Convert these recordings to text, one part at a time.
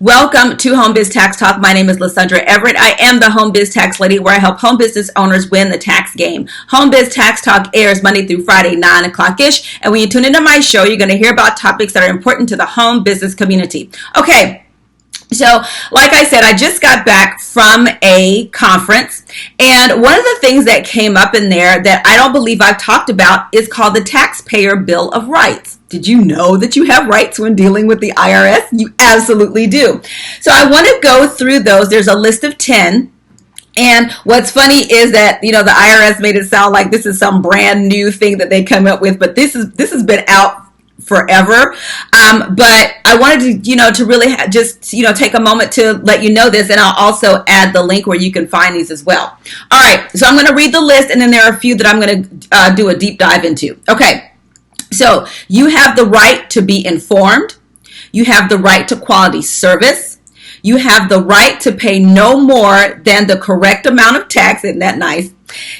Welcome to Home Biz Tax Talk. My name is Lysandra Everett. I am the Home Biz Tax Lady, where I help home business owners win the tax game. Home Biz Tax Talk airs Monday through Friday, 9 o'clock-ish. And when you tune into my show, you're going to hear about topics that are important to the home business community. Okay. So, like I said, I just got back from a conference, and one of the things that came up in there that I don't believe I've talked about is called the Taxpayer Bill of Rights. Did you know that you have rights when dealing with the IRS? You absolutely do. So I want to go through those. There's a list of 10. And what's funny is that, the IRS made it sound like this is some brand new thing that they come up with, but this has been out forever. But I wanted to, to really take a moment to let you know this, and I'll also add the link where you can find these as well. All right, so I'm going to read the list, and then there are a few that I'm going to do a deep dive into. Okay, so you have the right to be informed. You have the right to quality service. You have the right to pay no more than the correct amount of tax. Isn't that nice?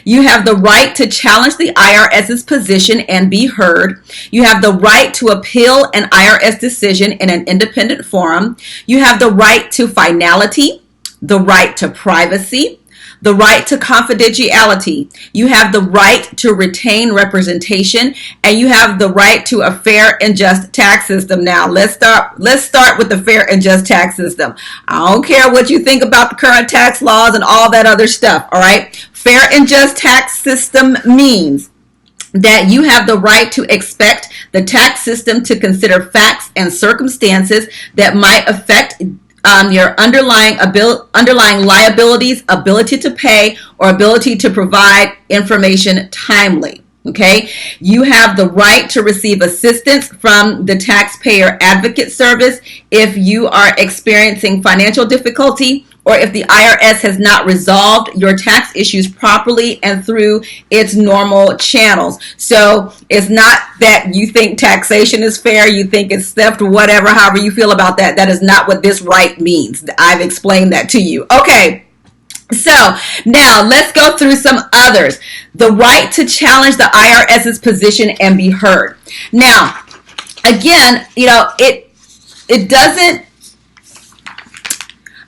You have the right to challenge the IRS's position and be heard. You have the right to appeal an IRS decision in an independent forum. You have the right to finality, the right to privacy, the right to confidentiality. You have the right to retain representation, and you have the right to a fair and just tax system. Now, let's start with the fair and just tax system. I don't care what you think about the current tax laws and all that other stuff, all right? Fair and just tax system means that you have the right to expect the tax system to consider facts and circumstances that might affect your underlying liabilities, ability to pay, or ability to provide information timely. Okay, you have the right to receive assistance from the Taxpayer Advocate Service if you are experiencing financial difficulty, or if the IRS has not resolved your tax issues properly and through its normal channels. So it's not that you think taxation is fair, you think it's theft, whatever, however you feel about that. That is not what this right means. I've explained that to you. Okay. So now let's go through some others. The right to challenge the IRS's position and be heard. Now, again, it doesn't,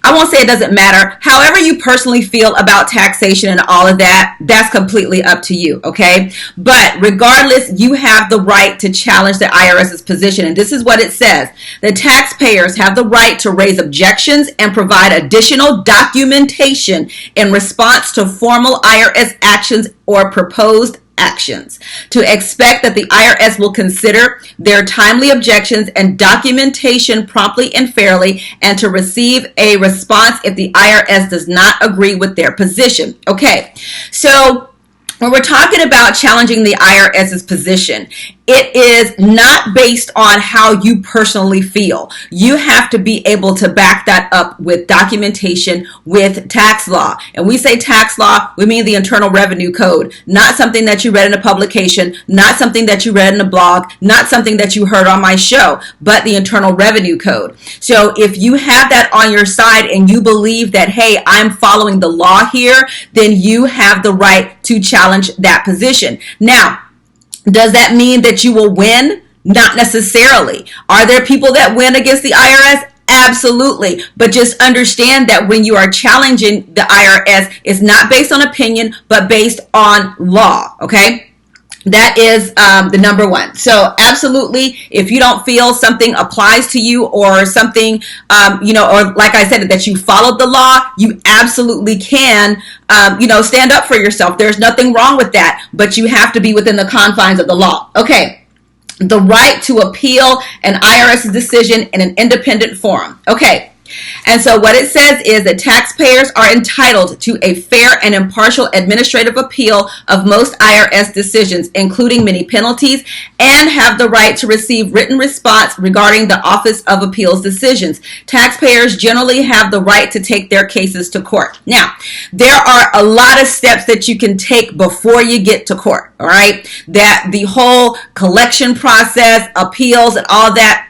I won't say it doesn't matter. However you personally feel about taxation and all of that, that's completely up to you, okay? But regardless, you have the right to challenge the IRS's position. And this is what it says. The taxpayers have the right to raise objections and provide additional documentation in response to formal IRS actions or proposed actions. To expect that the IRS will consider their timely objections and documentation promptly and fairly, and to receive a response if the IRS does not agree with their position. Okay, so when we're talking about challenging the IRS's position, it is not based on how you personally feel. You have to be able to back that up with documentation, with tax law. And we say tax law, we mean the Internal Revenue Code, not something that you read in a publication, not something that you read in a blog, not something that you heard on my show, but the Internal Revenue Code. So if you have that on your side and you believe that, hey, I'm following the law here, then you have the right to challenge that position. Now, does that mean that you will win? Not necessarily. Are there people that win against the IRS? Absolutely. But just understand that when you are challenging the IRS, it's not based on opinion, but based on law. Okay? That is the number one. So absolutely, if you don't feel something applies to you, or something, or like I said, that you followed the law, you absolutely can, stand up for yourself. There's nothing wrong with that, but you have to be within the confines of the law. Okay. The right to appeal an IRS decision in an independent forum. Okay. And so what it says is that taxpayers are entitled to a fair and impartial administrative appeal of most IRS decisions, including many penalties, and have the right to receive written response regarding the Office of Appeals decisions. Taxpayers generally have the right to take their cases to court. Now, there are a lot of steps that you can take before you get to court, all right? That the whole collection process, appeals, and all that,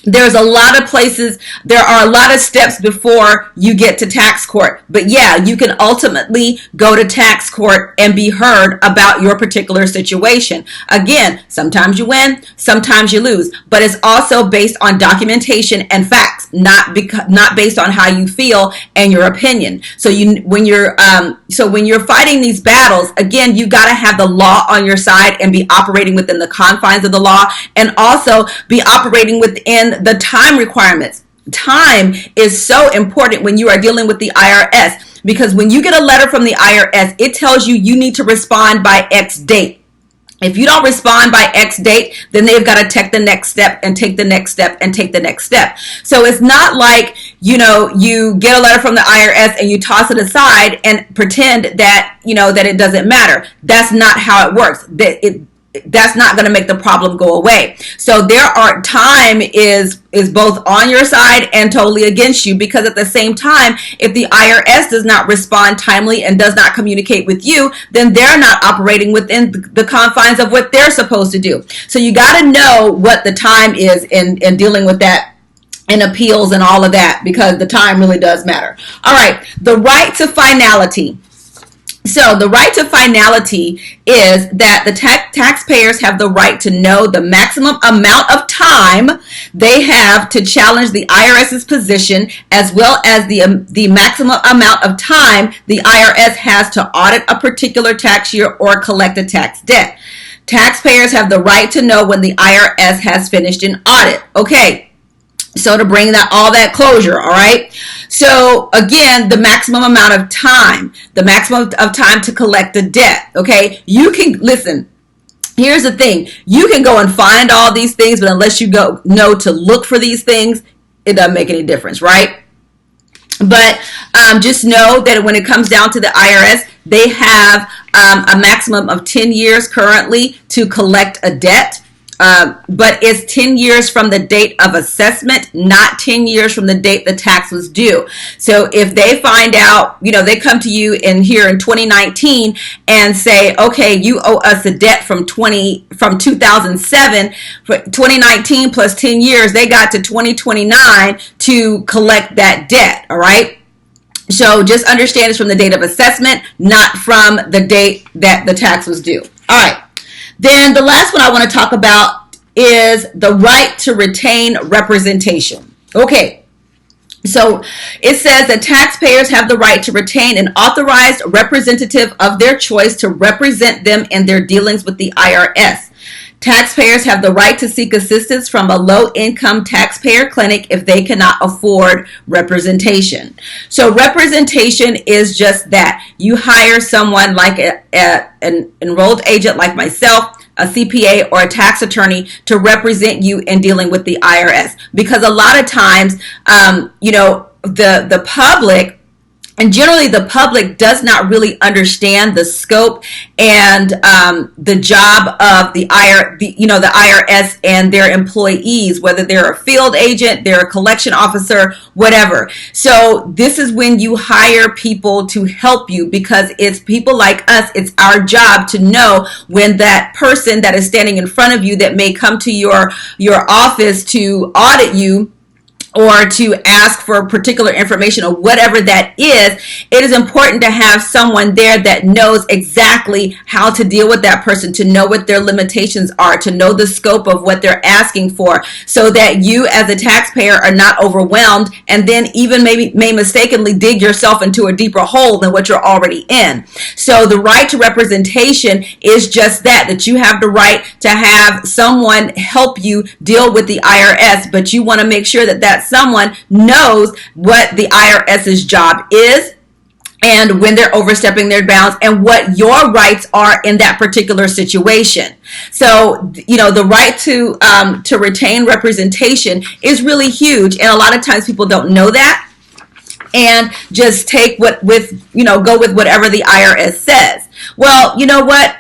There's a lot of places, there are a lot of steps before you get to tax court. But yeah, you can ultimately go to tax court and be heard about your particular situation. Again, sometimes you win, sometimes you lose, but it's also based on documentation and facts, not based on how you feel and your opinion. So when you're fighting these battles, again, you got to have the law on your side and be operating within the confines of the law, and also be operating within the time requirements. Time is so important when you are dealing with the IRS, because when you get a letter from the IRS, it tells you need to respond by X date. If you don't respond by X date, then they've got to take the next step and take the next step and take the next step. So it's not like, you get a letter from the IRS and you toss it aside and pretend that, that it doesn't matter. That's not how it works. That's not going to make the problem go away. So time is both on your side and totally against you, because at the same time, if the IRS does not respond timely and does not communicate with you, then they're not operating within the confines of what they're supposed to do. So you got to know what the time is in dealing with that and appeals and all of that, because the time really does matter. All right, the right to finality. So the right to finality is that the taxpayers have the right to know the maximum amount of time they have to challenge the IRS's position, as well as the maximum amount of time the IRS has to audit a particular tax year or collect a tax debt. Taxpayers have the right to know when the IRS has finished an audit. Okay. So to bring all that closure, all right? So again, the maximum amount of time, to collect the debt, okay? You can, listen, here's the thing. You can go and find all these things, but unless you know to look for these things, it doesn't make any difference, right? But just know that when it comes down to the IRS, they have a maximum of 10 years currently to collect a debt. But it's 10 years from the date of assessment, not 10 years from the date the tax was due. So if they find out, they come to you here in 2019 and say, okay, you owe us a debt from 2007, for 2019 plus 10 years, they got to 2029 to collect that debt. All right. So just understand it's from the date of assessment, not from the date that the tax was due. All right. Then the last one I want to talk about is the right to retain representation. Okay, so it says that taxpayers have the right to retain an authorized representative of their choice to represent them in their dealings with the IRS. Taxpayers have the right to seek assistance from a low-income taxpayer clinic if they cannot afford representation. So representation is just that. You hire someone like an enrolled agent like myself, a CPA, or a tax attorney to represent you in dealing with the IRS. Because a lot of times, the public, and generally the public, does not really understand the scope and the job of the IRS and their employees, whether they're a field agent, they're a collection officer, whatever. So this is when you hire people to help you, because it's people like us. It's our job to know when that person that is standing in front of you that may come to your office to audit you, or to ask for particular information or whatever that is, it is important to have someone there that knows exactly how to deal with that person, to know what their limitations are, to know the scope of what they're asking for, so that you as a taxpayer are not overwhelmed and then even may mistakenly dig yourself into a deeper hole than what you're already in. So the right to representation is just that you have the right to have someone help you deal with the IRS, but you want to make sure that someone knows what the IRS's job is, and when they're overstepping their bounds, and what your rights are in that particular situation. So, the right to retain representation is really huge, and a lot of times people don't know that, and just go with whatever the IRS says. Well, you know what?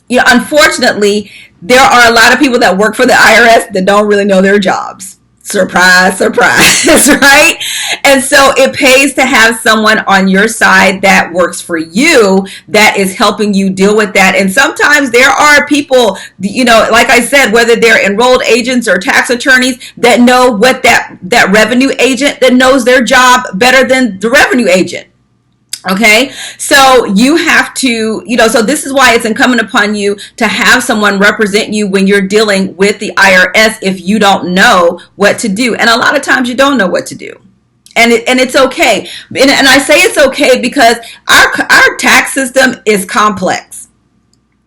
Unfortunately, there are a lot of people that work for the IRS that don't really know their jobs. Surprise, surprise, right? And so it pays to have someone on your side that works for you, that is helping you deal with that. And sometimes there are people, like I said, whether they're enrolled agents or tax attorneys, that know what that revenue agent that knows their job better than the revenue agent. Okay, so you have to, so this is why it's incumbent upon you to have someone represent you when you're dealing with the IRS if you don't know what to do. And a lot of times you don't know what to do. And it's okay. And I say it's okay because our tax system is complex.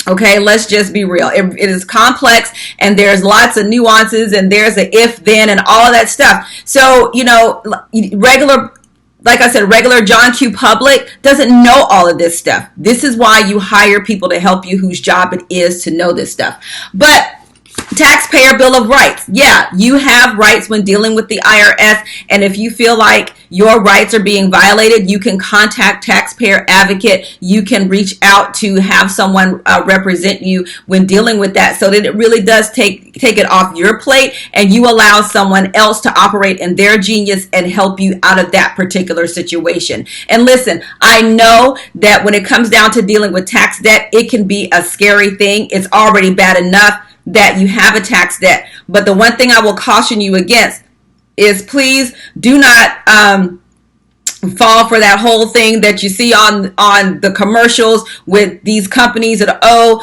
Okay, let's just be real. It is complex, and there's lots of nuances, and there's a if, then, and all of that stuff. So, like I said, regular John Q. public doesn't know all of this stuff. This is why you hire people to help you whose job it is to know this stuff. But taxpayer bill of rights. Yeah, you have rights when dealing with the IRS. And if you feel like your rights are being violated, you can contact taxpayer advocate. You can reach out to have someone represent you when dealing with that, so that it really does take it off your plate, and you allow someone else to operate in their genius and help you out of that particular situation. And listen, I know that when it comes down to dealing with tax debt, it can be a scary thing. It's already bad enough that you have a tax debt. But the one thing I will caution you against is, please do not fall for that whole thing that you see on the commercials with these companies that owe,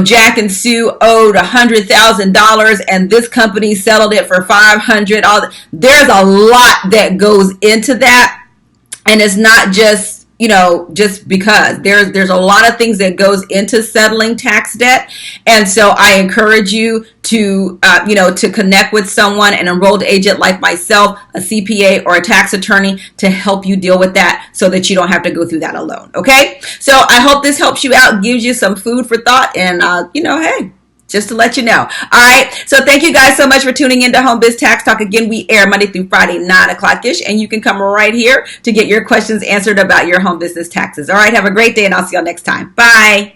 Jack and Sue owed $100,000 and this company settled it for $500. There's a lot that goes into that, and it's not just just because there's a lot of things that goes into settling tax debt. And so I encourage you to to connect with someone, an enrolled agent like myself, a CPA or a tax attorney, to help you deal with that, so that you don't have to go through that alone. Okay, so I hope this helps you out, gives you some food for thought, and hey, just to let you know. All right. So thank you guys so much for tuning into Home Biz Tax Talk. Again, we air Monday through Friday, 9 o'clock-ish, and you can come right here to get your questions answered about your home business taxes. All right. Have a great day, and I'll see y'all next time. Bye.